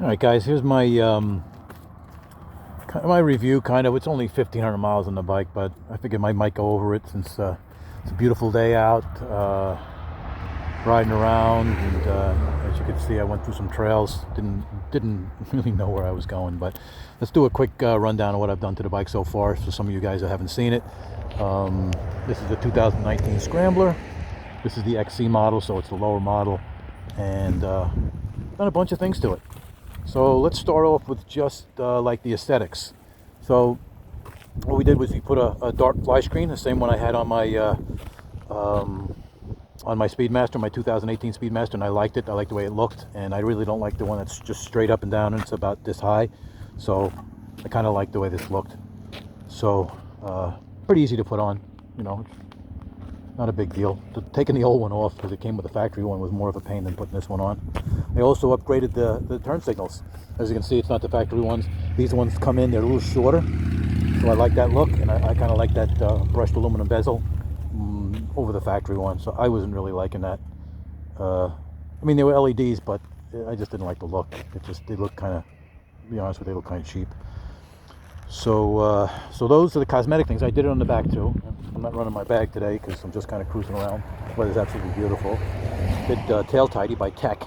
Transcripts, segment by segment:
All right, guys, here's my my review. Kind of, it's only 1,500 miles on the bike, but I figured I might go over it since it's a beautiful day out, riding around, and as you can see, I went through some trails. Didn't really know where I was going, but let's do a quick rundown of what I've done to the bike so far. For some of you guys that haven't seen it, this is the 2019 Scrambler. This is the XC model, so it's the lower model, and done a bunch of things to it. So let's start off with just like the aesthetics. So what we did was we put a dark fly screen, the same one I had on my Speedmaster, my 2018 Speedmaster, and I liked it. I liked the way it looked, and I really don't like the one that's just straight up and down and it's about this high. So I kind of like the way this looked. So pretty easy to put on, you know, not a big deal. Taking the old one off, because it came with the factory one, was more of a pain than putting this one on. I also upgraded the turn signals. As you can see, it's not the factory ones. These ones come in, they're a little shorter, so I like that look, and I kind of like that brushed aluminum bezel over the factory one. So I wasn't really liking that. I mean, they were LEDs, but I just didn't like the look. They look kind of, to be honest with you, they look kind of cheap. So so those are the cosmetic things. I did it on the back too. I'm not running my bag today because I'm just kind of cruising around. The weather's absolutely beautiful. Did tail tidy by Tech,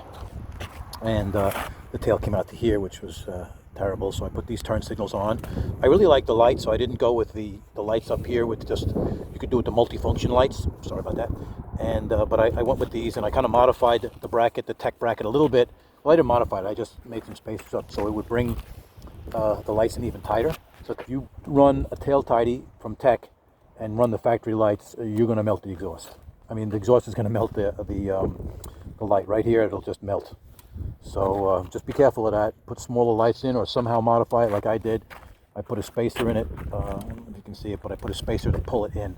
and the tail came out to here, which was terrible. So I put these turn signals on. I really like the lights, so I didn't go with the lights up here with just, you could do it the multifunction lights. Sorry about that. And but I went with these, and I kind of modified the bracket, the Tech bracket, a little bit. Well, I didn't modify it. I just made some spaces up so it would bring the lights in even tighter. So if you run a tail tidy from Tech and run the factory lights, you're going to melt the exhaust. I mean, the exhaust is going to melt the light right here. It'll just melt. So just be careful of that. Put smaller lights in, or somehow modify it like I did. I put a spacer in it. I don't know if you can see it, but I put a spacer to pull it in.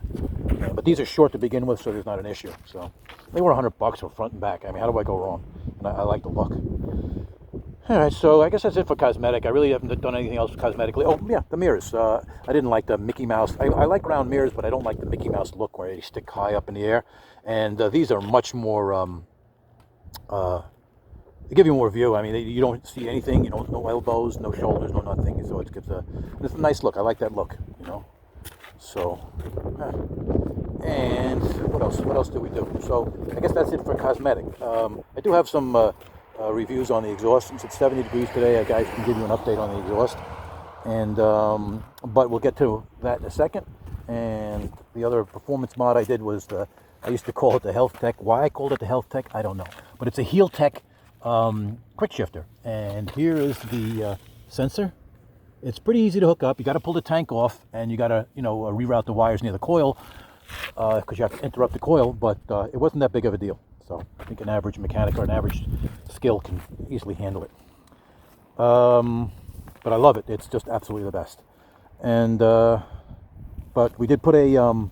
But these are short to begin with, so there's not an issue. So they were $100 for front and back. I mean, how do I go wrong? And I like the look. All right, so I guess that's it for cosmetic. I really haven't done anything else cosmetically. Oh, yeah, the mirrors. I didn't like the Mickey Mouse. I like round mirrors, but I don't like the Mickey Mouse look where they stick high up in the air. And these are much more, they give you more view. I mean, you don't see anything, you know, no elbows, no shoulders, no nothing. So it's a nice look. I like that look, you know. So, and what else? What else did we do? So I guess that's it for cosmetic. I do have some reviews on the exhaust. Since it's 70 degrees today, guys can give you an update on the exhaust. And but we'll get to that in a second. And the other performance mod I did was I used to call it the Health Tech. Why I called it the Health Tech, I don't know. But it's a Heel Tech quick shifter. And here is the sensor. It's pretty easy to hook up. You got to pull the tank off, and you got to, you know, reroute the wires near the coil, because you have to interrupt the coil. But it wasn't that big of a deal. So I think an average mechanic or an average skill can easily handle it. But I love it. It's just absolutely the best. And but we did put a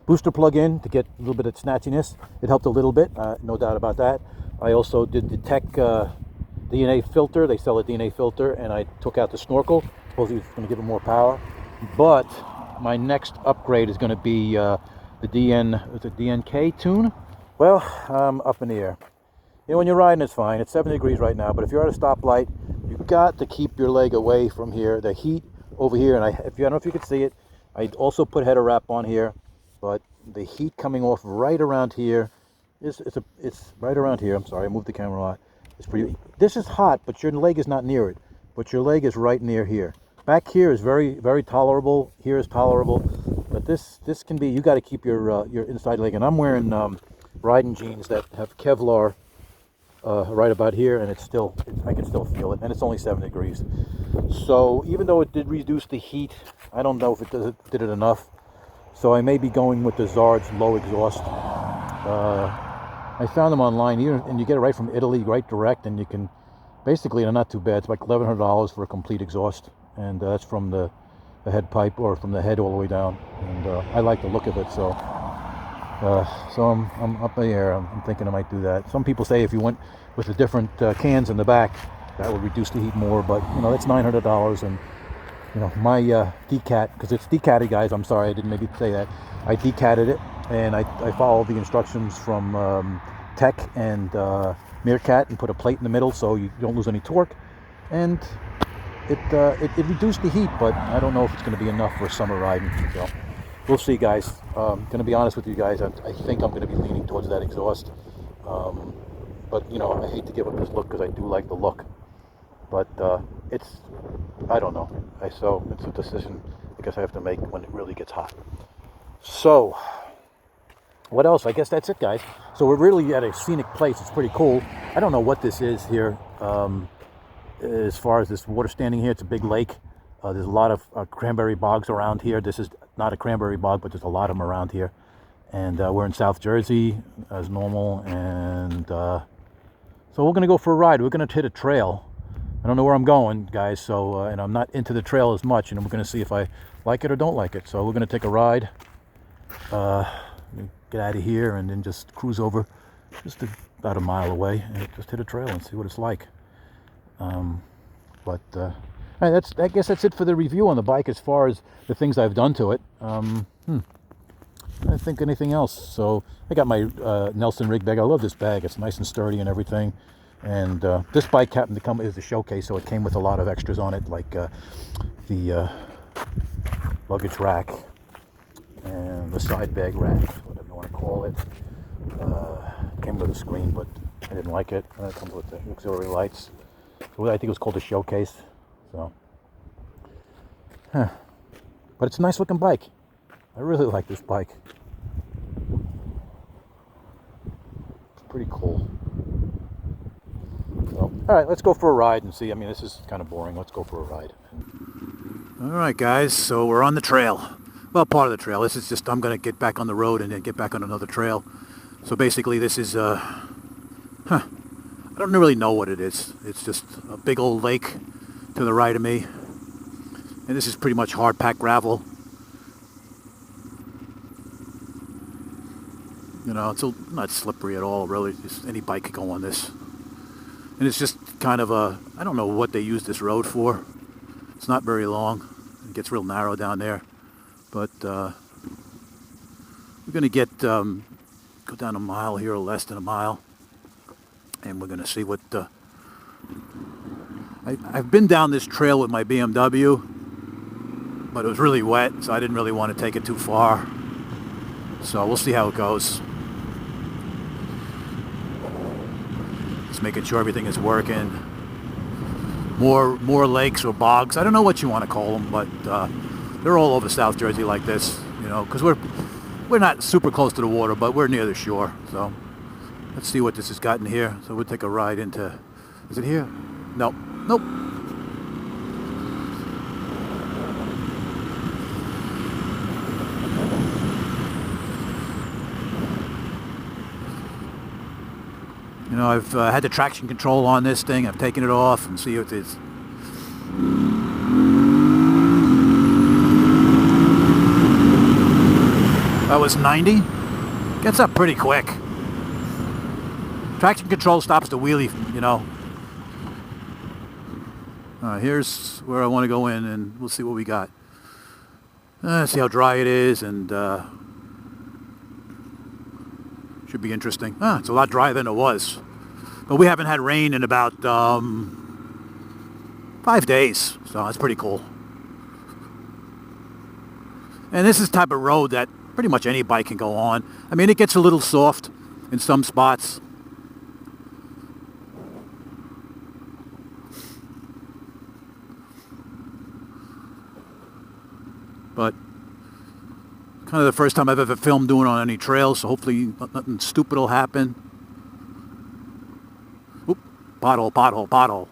booster plug in to get a little bit of snatchiness. It helped a little bit, no doubt about that. I also did the Tech DNA filter. They sell a DNA filter, and I took out the snorkel. Supposedly it's going to give it more power. But my next upgrade is going to be the DNK tune. Well, I'm up in the air. You know, when you're riding, it's fine. It's 70 degrees right now, but if you're at a stoplight, you've got to keep your leg away from here. The heat over here, and I don't know if you could see it, I also put header wrap on here, but the heat coming off right around here it's right around here. I'm sorry, I moved the camera a lot. It's pretty. This is hot, but your leg is not near it. But your leg is right near here. Back here is very, very tolerable. Here is tolerable, but this can be. You got to keep your inside leg. And I'm wearing riding jeans that have Kevlar right about here, and I can still feel it, and it's only 7 degrees. So even though it did reduce the heat, I don't know if it did it enough. So I may be going with the Zard's low exhaust. I found them online, and you get it right from Italy, right direct, and you can basically, they're not too bad. It's like $1,100 for a complete exhaust, and that's from the head pipe, or from the head all the way down. And I like the look of it, so I'm up in the air. I'm thinking I might do that. Some people say if you went with the different cans in the back, that would reduce the heat more, but you know, that's $900, and you know, my decat, because it's decatted, guys. I'm sorry, I didn't maybe say that. I decatted it, and I followed the instructions from Tech, and Meerkat and put a plate in the middle so you don't lose any torque. And it reduced the heat, but I don't know if it's going to be enough for summer riding. So we'll see, guys. Going to be honest with you guys, I think I'm going to be leaning towards that exhaust. But, you know, I hate to give up this look because I do like the look. But I don't know. So it's a decision I guess I have to make when it really gets hot. So, what else? I guess that's it, guys. So we're really at a scenic place. It's pretty cool. I don't know what this is here. As far as this water standing here, it's a big lake. There's a lot of cranberry bogs around here. This is not a cranberry bog, but there's a lot of them around here. And we're in South Jersey as normal. And so we're going to go for a ride. We're going to hit a trail. I don't know where I'm going, guys, so and I'm not into the trail as much, and we're going to see if I like it or don't like it. So we're going to take a ride, get out of here, and then just cruise over just about a mile away and just hit a trail and see what it's like. All right, I guess that's it for the review on the bike as far as the things I've done to it. I don't think anything else. So I got my Nelson rig bag. I love this bag. It's nice and sturdy and everything. And this bike happened to come as a showcase, so it came with a lot of extras on it, like the luggage rack and the side bag rack, whatever you want to call it. Came with a screen, but I didn't like it. And it comes with the auxiliary lights. So I think it was called a showcase. So, but it's a nice looking bike. I really like this bike. It's pretty cool. So, all right, let's go for a ride and see. I mean, this is kind of boring. Let's go for a ride. All right, guys. So we're on the trail. Well, part of the trail. This is just, I'm going to get back on the road and then get back on another trail. So basically, this is, I don't really know what it is. It's just a big old lake to the right of me. And this is pretty much hard packed gravel. You know, it's not slippery at all, really. Just any bike could go on this. And it's just kind of I don't know what they use this road for. It's not very long. It gets real narrow down there. But we're going to go down a mile here, or less than a mile. And we're going to see what... I've been down this trail with my BMW, but it was really wet, so I didn't really want to take it too far. So we'll see how it goes. Just making sure everything is working. More lakes or bogs. I don't know what you want to call them, but they're all over South Jersey like this, you know, because we're not super close to the water, but we're near the shore. So let's see what this has gotten here. So we'll take a ride into... Is it here? Nope. Nope. You know, I've had the traction control on this thing. I've taken it off and see what it is. That was 90. Gets up pretty quick. Traction control stops the wheelie, you know. Here's where I want to go in, and we'll see what we got. See how dry it is, and should be interesting. It's a lot drier than it was. But we haven't had rain in about 5 days, so that's pretty cool. And this is the type of road that pretty much any bike can go on. I mean, it gets a little soft in some spots. But kind of the first time I've ever filmed doing on any trail, so hopefully nothing stupid will happen. Oop, pothole, pothole, pothole.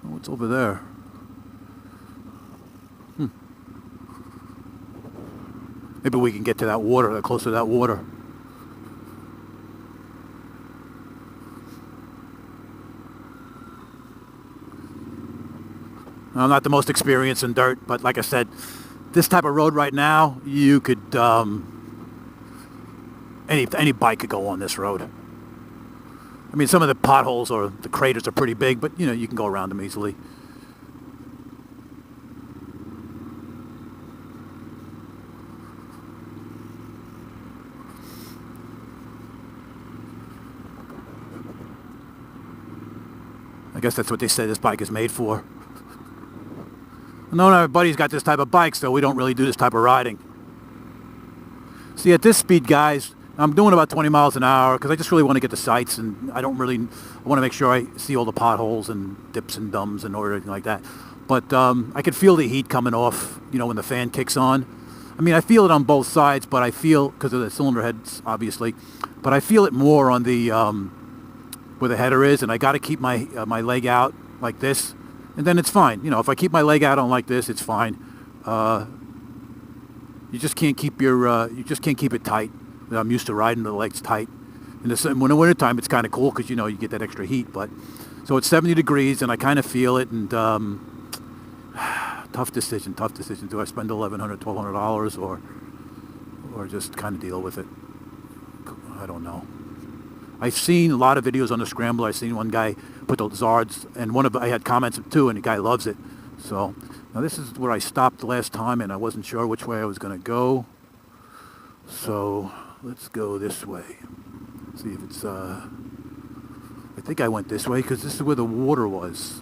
Oh, what's over there? Maybe we can get to that water, closer to that water. I'm not the most experienced in dirt, but like I said, this type of road right now, you could, any bike could go on this road. I mean, some of the potholes or the craters are pretty big, but you know, you can go around them easily. I guess that's what they say this bike is made for. None of our buddies got this type of bike, so we don't really do this type of riding. See, at this speed, guys, I'm doing about 20 miles an hour because I just really want to get the sights, and I want to make sure I see all the potholes and dips and dumbs and everything like that. But I could feel the heat coming off, you know, when the fan kicks on. I mean, I feel it on both sides, but I feel, because of the cylinder heads, obviously, but I feel it more on the, where the header is, and I got to keep my my leg out like this, and then it's fine. You know, if I keep my leg out on like this, it's fine. You just can't keep it tight. I'm used to riding the legs tight. In the winter time, it's kind of cool because, you know, you get that extra heat. But so it's 70 degrees, and I kind of feel it. And tough decision. Do I spend $1,100, $1,200, or just kind of deal with it? I don't know. I've seen a lot of videos on the Scrambler. I've seen one guy put the Zards, and I had comments too, and the guy loves it. So now this is where I stopped last time, and I wasn't sure which way I was going to go. So let's go this way. See if it's, I think I went this way because this is where the water was.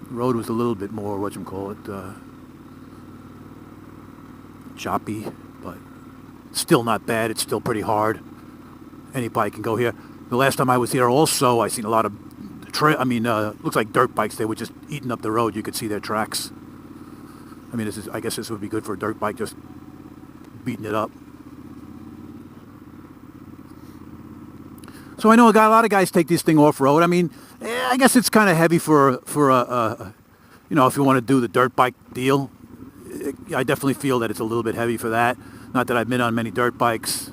The road was a little bit more, choppy, but still not bad. It's still pretty hard. Any bike can go here. The last time I was here also, I seen a lot of, looks like dirt bikes. They were just eating up the road. You could see their tracks. I mean, I guess this would be good for a dirt bike, just beating it up. So I know a lot of guys take this thing off-road. I mean, I guess it's kind of heavy for you know, if you want to do the dirt bike deal. I definitely feel that it's a little bit heavy for that. Not that I've been on many dirt bikes.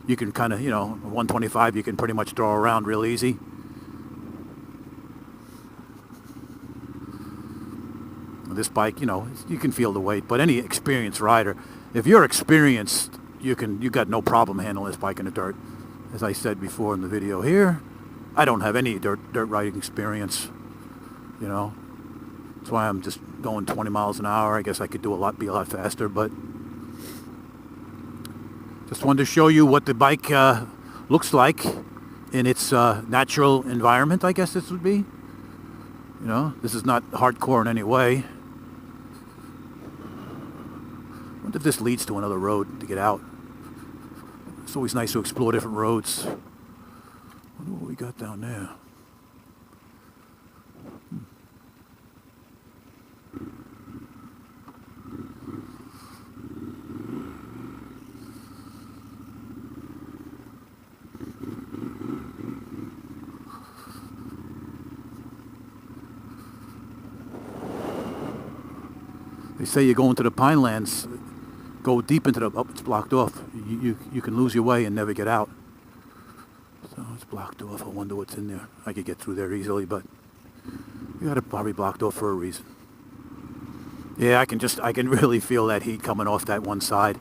You can kind of, you know, 125 you can pretty much throw around real easy. This bike, you know, you can feel the weight, but any experienced rider, if you're experienced, you got no problem handling this bike in the dirt. As I said before in the video here, I don't have any dirt riding experience, you know. That's why I'm just going 20 miles an hour. I guess I could be a lot faster, but just wanted to show you what the bike looks like in its natural environment, I guess this would be. You know, this is not hardcore in any way. I wonder if this leads to another road to get out. It's always nice to explore different roads. I wonder what we got down there. They say you go into the Pinelands, go deep into it's blocked off. You can lose your way and never get out. So it's blocked off. I wonder what's in there. I could get through there easily, but you got it probably blocked off for a reason. Yeah, I can really feel that heat coming off that one side.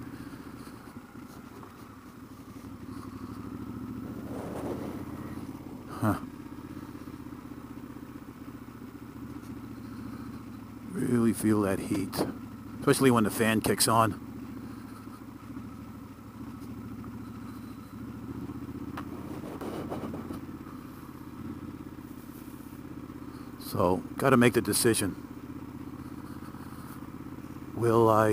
Huh. Really feel that heat, especially when the fan kicks on. So, got to make the decision. Will I,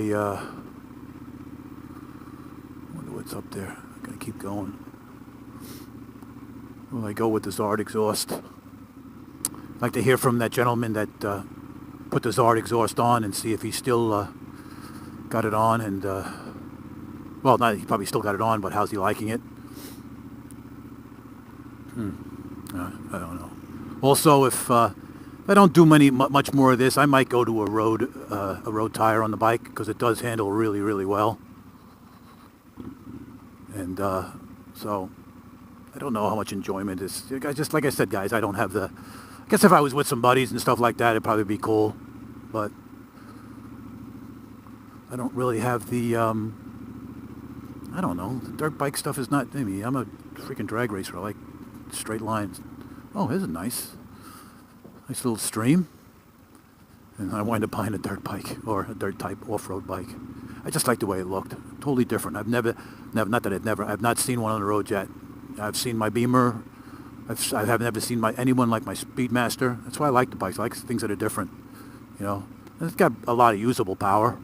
wonder what's up there. I'm going to keep going. Will I go with the Zard exhaust? I'd like to hear from that gentleman that put the Zard exhaust on and see if he still got it on. And, well, he probably still got it on, but how's he liking it? I don't know. Also, if I don't do much more of this, I might go to a road tire on the bike because it does handle really, really well. And so I don't know how much enjoyment is. Just like I said, guys, I don't have the. I guess if I was with some buddies and stuff like that, it'd probably be cool. But I don't really have the. I don't know. The dirt bike stuff is not. I mean, I'm a freaking drag racer. I like straight lines. Oh, here's a nice little stream. And I wind up buying a dirt bike or a dirt type off-road bike. I just like the way it looked. Totally different. I've not seen one on the road yet. I've seen my Beamer. I haven't ever seen anyone like my Speedmaster. That's why I like the bikes. I like things that are different, you know. And it's got a lot of usable power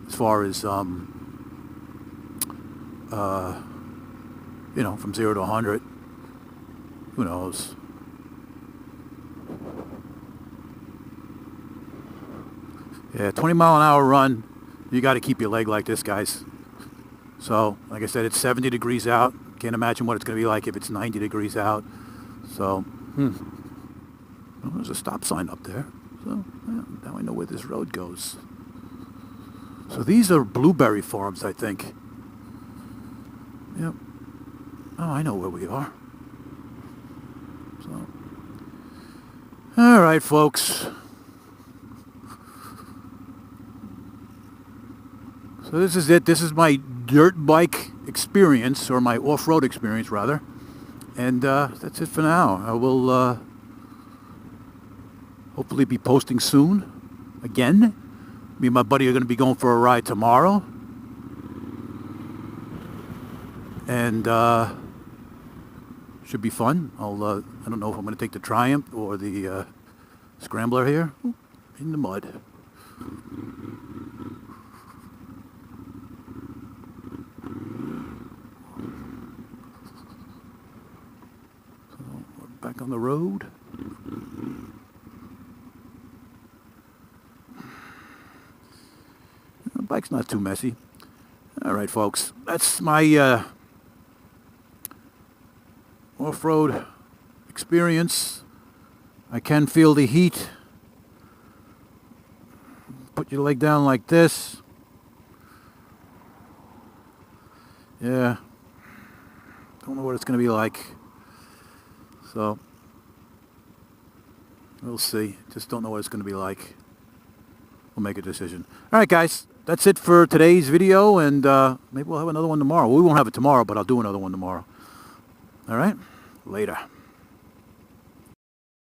as far as, you know, from 0 to 100. Who knows? Yeah, 20-mile-an-hour run. You got to keep your leg like this, guys. So, like I said, it's 70 degrees out. Can't imagine what it's going to be like if it's 90 degrees out. So, well, there's a stop sign up there. So, yeah, now I know where this road goes. So these are blueberry farms, I think. Yep. Oh, I know where we are. So, all right, folks. So this is it. This is my dirt bike experience, or my off-road experience, rather. And that's it for now. I will hopefully be posting soon. Again. Me and my buddy are going to be going for a ride tomorrow. And should be fun. I don't know if I'm going to take the Triumph or the Scrambler here. Ooh, in the mud. Back on the road. The bike's not too messy. All right, folks. That's my off-road experience. I can feel the heat. Put your leg down like this. Yeah. Don't know what it's going to be like. So, we'll see. Just don't know what it's going to be like. We'll make a decision. All right, guys. That's it for today's video, and maybe we'll have another one tomorrow. We won't have it tomorrow, but I'll do another one tomorrow. All right? Later.